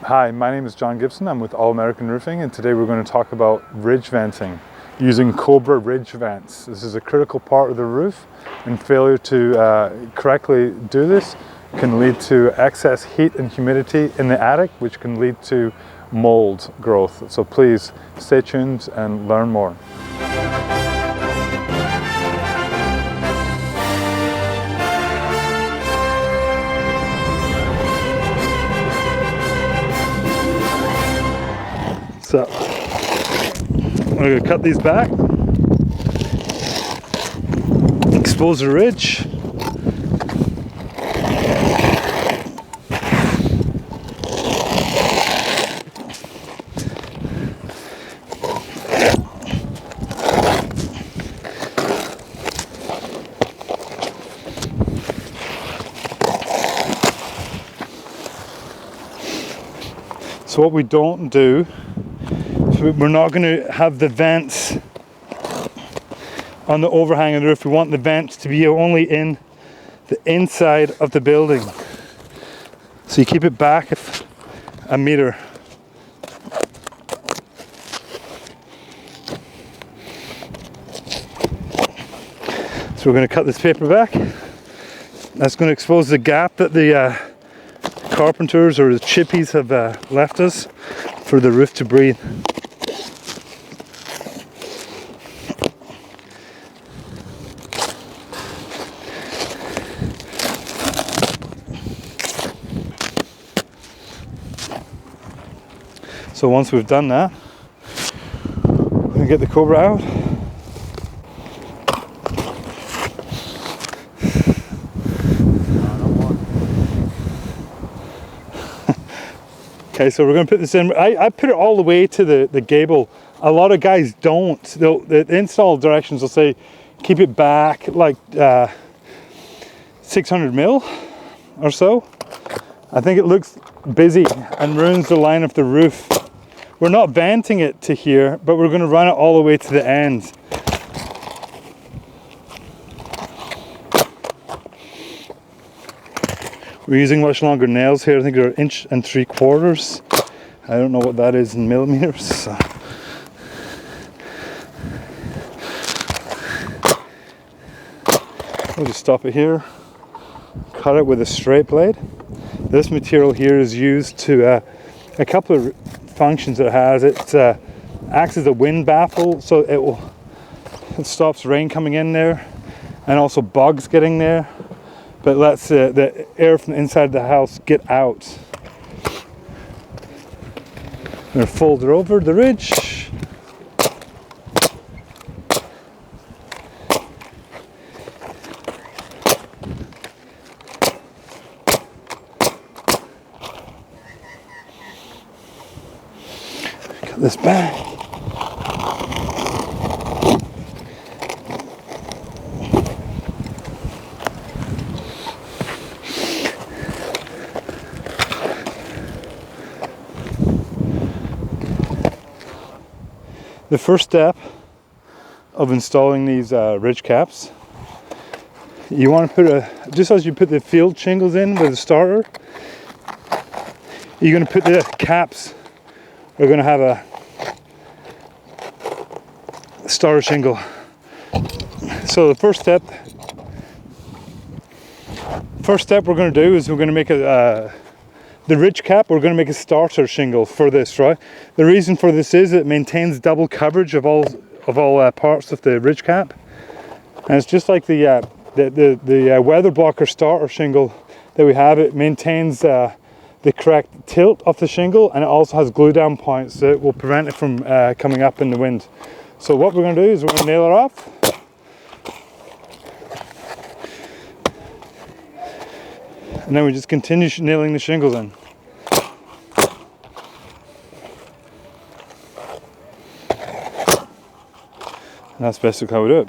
Hi, my name is John Gibson. I'm with All American Roofing, and today we're going to talk about ridge venting using Cobra Ridge Vents. This is a critical part of the roof, and failure to correctly do this can lead to excess heat and humidity in the attic, which can lead to mold growth. So please stay tuned and learn more. So I'm going to cut these back, expose the ridge. So what we don't do, we're not going to have the vents on the overhang of the roof. We want the vents to be only in the inside of the building. So you keep it back a meter. So we're going to cut this paper back. That's going to expose the gap that the carpenters or the chippies have left us for the roof to breathe. So once we've done that, we're going to get the Cobra out. Okay, so we're going to put this in. I put it all the way to the gable. A lot of guys don't. The install directions will say keep it back like 600 mil or so. I think it looks busy and ruins the line of the roof. We're not venting it to here, but we're going to run it all the way to the end. We're using much longer nails here. I think they're 1 3/4. I don't know what that is in millimeters. So. We'll just stop it here. Cut it with a straight blade. This material here is used to a couple of functions it has. It acts as a wind baffle, so it stops rain coming in there and also bugs getting there, but lets the air from the inside of the house get out. I'm going to fold it over the ridge. Cut this back. The first step of installing these ridge caps, you want to put just as you put the field shingles in with a starter, you're going to put the caps. We're going to have a starter shingle. So the first step we're going to do is we're going to make the ridge cap. We're going to make a starter shingle for this, right? The reason for this is it maintains double coverage of all parts of the ridge cap, and it's just like the weather blocker starter shingle that we have. It maintains the correct tilt of the shingle, and it also has glue down points that will prevent it from coming up in the wind. So what we're going to do is we're going to nail it off. And then we just continue nailing the shingles in. And that's basically how we do it.